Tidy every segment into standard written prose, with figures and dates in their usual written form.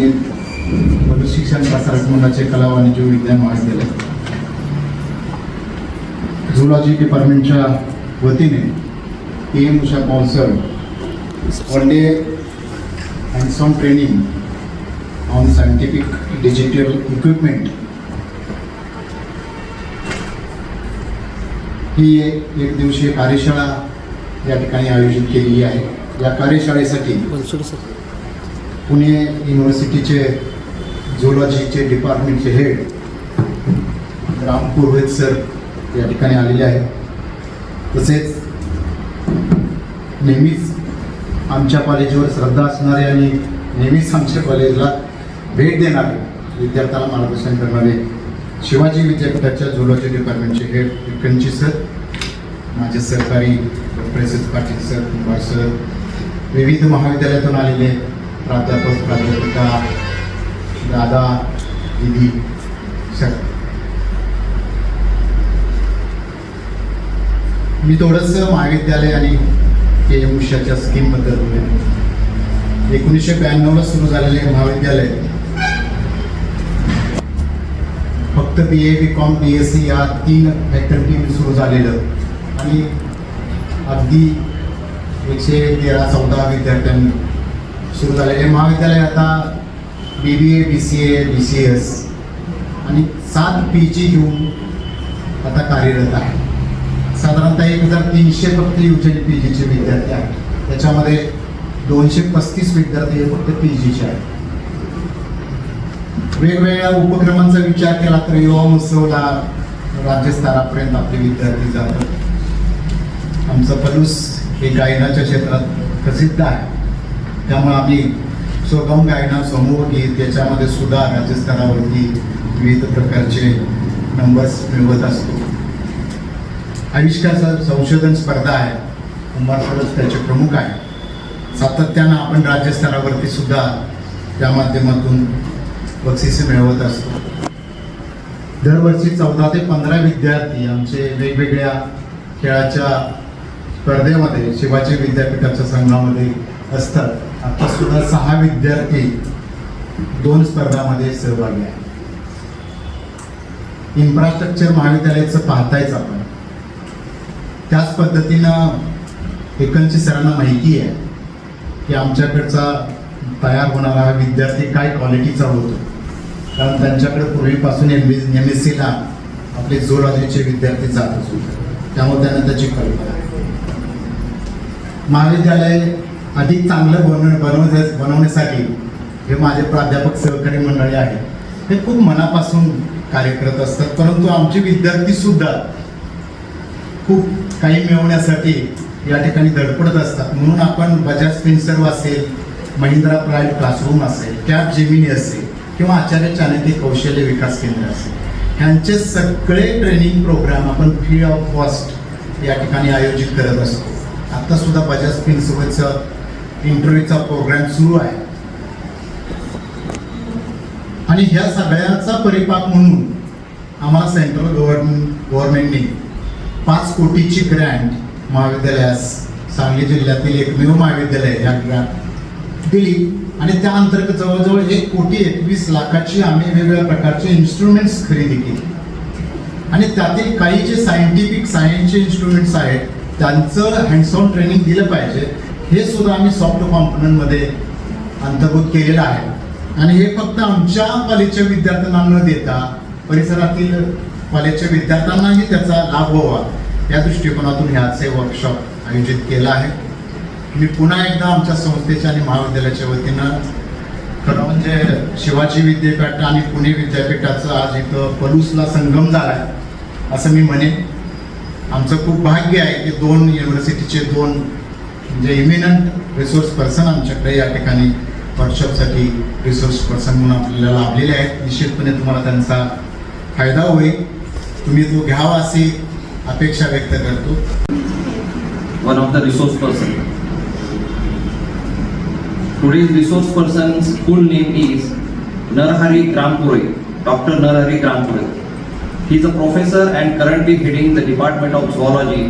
संबंधित पशु शिक्षण प्रसारक मंडळाचे कला वाणिज्य विज्ञान महाविद्यालय झूलॉजी डिपार्टमेंटच्या वतीने PM Usha sponsor one day hands on training on scientific digital equipment ही एक दिवसीय कार्यशाळा या ठिकाणी आयोजित केलेली आहे. या कार्यशाळेसाठी पुणे युनिव्हर्सिटीचे झूलॉजीचे डिपार्टमेंटचे हेड राम पुरोहित सर या ठिकाणी आलेले आहेत. तसेच नेहमीच आमच्या कॉलेजवर श्रद्धा असणारे आणि नेहमीच आमच्या कॉलेजला भेट देणारे विद्यार्थ्याला मार्गदर्शन करणारे शिवाजी विद्यापीठाच्या झूलॉजी डिपार्टमेंटचे हेड विकंची सर, माझे सहकारी प्रेसेस पाटील सर, कुंभार सर, विविध महाविद्यालयातून आलेले प्राध्यापक प्राध्यापिका, दादा दिदी सर. मी थोडंसं महाविद्यालय आणि PM उषाच्या स्कीमबद्दल बोलेन. 1992ला सुरू झालेले महाविद्यालय फक्त BA BCom BSc या 3 फॅकल्टी सुरू झालेलं आणि अगदी 113-14 विद्यार्थ्यांनी सुरू झालेले महाविद्यालय आता BBA BCA BCS आणि 7 PG घेऊन आता कार्यरत आहे. साधारणतः 1300 फक्त UG PGचे विद्यार्थी आहेत. त्याच्यामध्ये 235 विद्यार्थी हे फक्त PGचे आहेत. वेगवेगळ्या उपक्रमांचा विचार केला तर युवा महोत्सवला राज्यस्तरापर्यंत आपले विद्यार्थी जातात. आमचं पलूस हे गायनाच्या क्षेत्रात प्रसिद्ध आहे, त्यामुळे आम्ही सुगम गायना समूह गीत याच्यामध्ये सुद्धा राज्यस्तरावरती विविध प्रकारचे नंबर्स मिळवत असतो. आविष्कार संशोधन स्पर्धा आहे, कुंभार सरच त्याचे प्रमुख आहे. सातत्यानं आपण राज्यस्तरावरती सुद्धा त्या माध्यमातून बक्षिसे मिळवत असतो. दरवर्षी 14 ते 15 विद्यार्थी आमचे वेगवेगळ्या खेळाच्या स्पर्धेमध्ये शिवाजी विद्यापीठाच्या संघामध्ये असतात. आता सुद्धा 6 विद्यार्थी 2 स्पर्धामध्ये सहभागी आहेत. इन्फ्रास्ट्रक्चर महाविद्यालयाचं पाहतायच आपण. त्याच पद्धतीनं एकंची सरांना माहिती आहे की आमच्याकडचा तयार होणारा विद्यार्थी काय क्वालिटीचा होतो, कारण त्यांच्याकडे पूर्वीपासून MSc ला आपले झूलॉजीचे विद्यार्थी जातच होते, त्यामुळे त्यांना त्याची कल्पना आहे. महाविद्यालय अधिक चांगलं बनवण्यासाठी हे माझे प्राध्यापक सहकारी मंडळी आहे, हे खूप मनापासून कार्य करत असतात. परंतु आमचे विद्यार्थी सुद्धा खूप काही मिळवण्यासाठी या ठिकाणी धडपडत असतात. म्हणून आपण बजाज फिनसर्व असेल, महिंद्रा प्राईड क्लासरूम असेल, कॅप जेमिनी असेल किंवा आचार्य चाणक्य कौशल्य विकास केंद्र असेल, ह्यांचे सगळे ट्रेनिंग प्रोग्राम आपण फ्री ऑफ कॉस्ट या ठिकाणी आयोजित करत असतो. आता सुद्धा बजाज फिनसर्वचा इंटरव्ह्यूचा प्रोग्राम सुरू आहे. आणि ह्या सगळ्याचा परिपाक म्हणून आम्हाला सेंट्रल गव्हर्नमेंटने 5 कोटीची ग्रँट महाविद्यालयास, सांगली जिल्ह्यातील एकमेव महाविद्यालय या ग्रँट दिली. आणि त्या अंतर्गत जवळजवळ 1,21,00,000ची आम्ही वेगवेगळ्या प्रकारचे इन्स्ट्रुमेंट्स खरेदी केली. आणि त्यातील काही जे सायन्सचे इन्स्ट्रुमेंट्स आहेत त्यांचं हँड्स ऑन ट्रेनिंग दिलं पाहिजे, हे सुद्धा आम्ही सॉफ्ट कॉम्पोनंटमध्ये अंतर्भूत केलेलं आहे. आणि हे फक्त आमच्या कॉलेजच्या विद्यार्थ्यांना न देता परिसरातील कॉलेजच्या विद्यार्थ्यांनाही त्याचा लाभ व्हावा या दृष्टिकोनातून ह्याचे वर्कशॉप आयोजित केला आहे. मी पुन्हा एकदा आमच्या संस्थेच्या आणि महाविद्यालयाच्या वतीनं खरं म्हणजे शिवाजी विद्यापीठ आणि पुणे विद्यापीठाचं आज इथं पलूसला संगम झाला आहे असं मी म्हणेन. आमचं खूप भाग्य आहे की 2 युनिव्हर्सिटीचे 2 म्हणजे इमिनंट रिसोर्स पर्सन आमच्याकडे या ठिकाणी वर्कशॉपसाठी रिसोर्स पर्सन म्हणून आपल्याला लाभलेले आहेत. निश्चितपणे तुम्हाला त्यांचा फायदा होईल, तुम्ही तो घ्यावा अशी अपेक्षा व्यक्त करतो. One of the resource person. Today's resource person's full name is Narhari Grampure, Dr. Narhari Grampure. He is a professor and currently heading the Department of Zoology,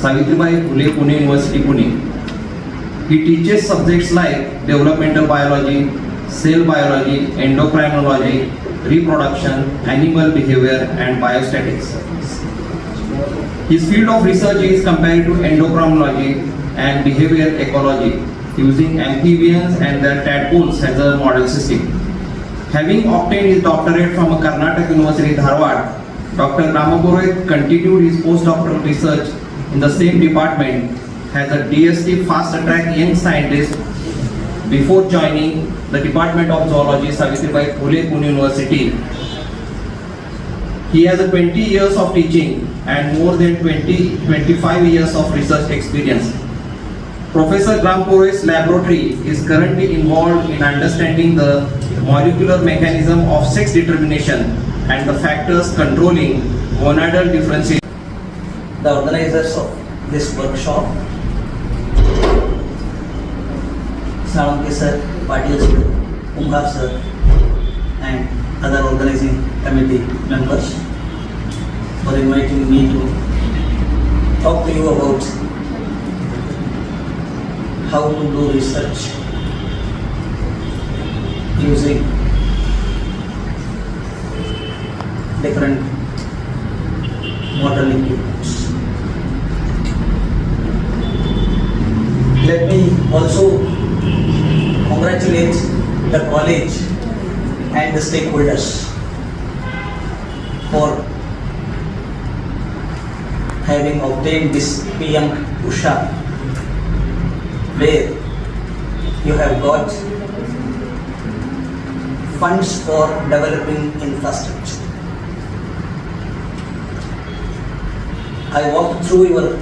Savitribai Phule Pune University, Pune. He teaches subjects like developmental biology, cell biology, endocrinology, reproduction, animal behavior, and biostatics. His field of research is comparative endocrinology and behavior ecology, using amphibians and their tadpoles as a model system. Having obtained his doctorate from Karnataka University, Dharwad, Dr. Ramapurohit continued his postdoctoral research in the same department as a DST Fast Track Young Scientist before joining the Department of Zoology, Savitribai Phule, Pune University. He has 20 years of teaching and more than 25 years of research experience. Professor Rampurohit's laboratory is currently involved in understanding the molecular mechanism of sex determination and the factors controlling gonadal differentiation. The organizers of this workshop, Sawanki sir, Patil sir, Kumhar sir, and other organizing committee members for inviting me to talk to you about how to do research using different modern equipments. Let me also congratulate the college and the stakeholders for having obtained this PM Usha, where you have got funds for developing infrastructure. I walked through your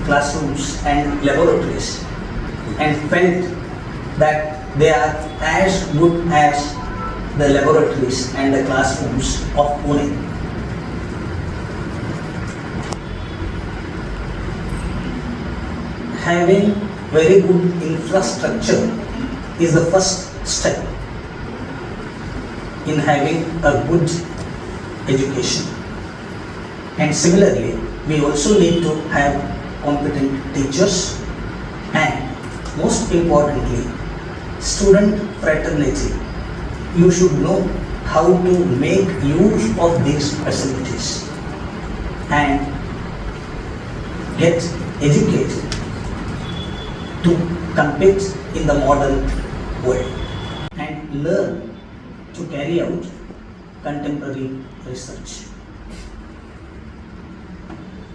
classrooms and laboratories and felt that they are as good as the laboratories and the classrooms of Pune. Having very good infrastructure is the first step in having a good education. And similarly, we also need to have competent teachers and most importantly, student fraternity. You should know how to make use of these facilities and get educated to compete in the modern world and learn to carry out contemporary research.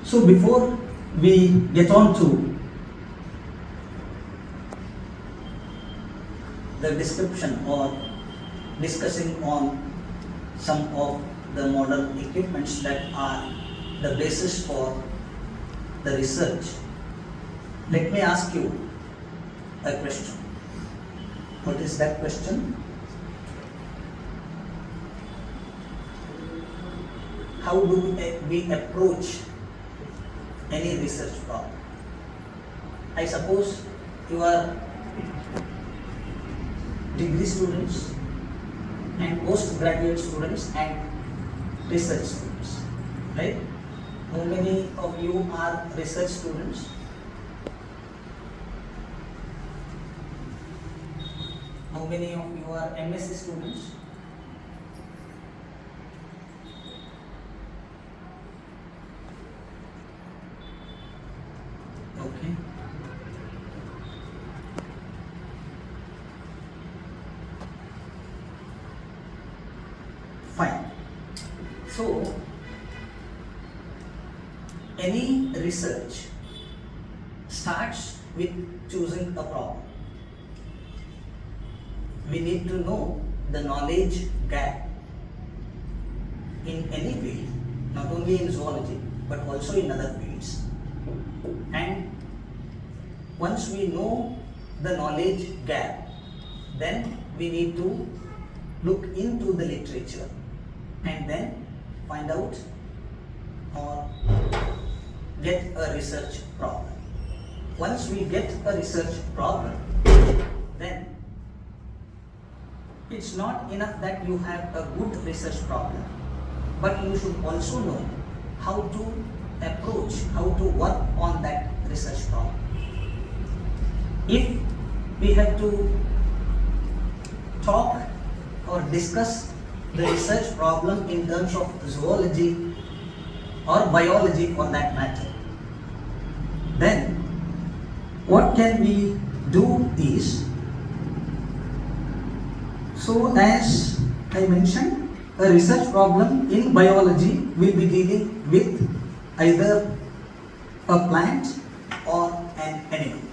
So before we get on to the description or discussing on some of the modern equipments that are the basis for the research, let me ask you a question. What is that question? How do we approach any research problem? I suppose you are degree students and postgraduate students and research students, right? How many of you are research students? How many of you are MSc students? Okay. Fine. So, any research starts with choosing a problem. We need to know the knowledge gap in any field, not only in zoology, but also in other fields. And once we know the knowledge gap, then we need to look into the literature and then find out or get a research problem. Once we get a research problem, then it's not enough that you have a good research problem, but you should also know how to approach, how to work on that research problem. If we have to talk or discuss the research problem in terms of zoology or biology for that matter, then what can we do is, so as I mentioned, a research problem in biology will be dealing with either a plant or an animal.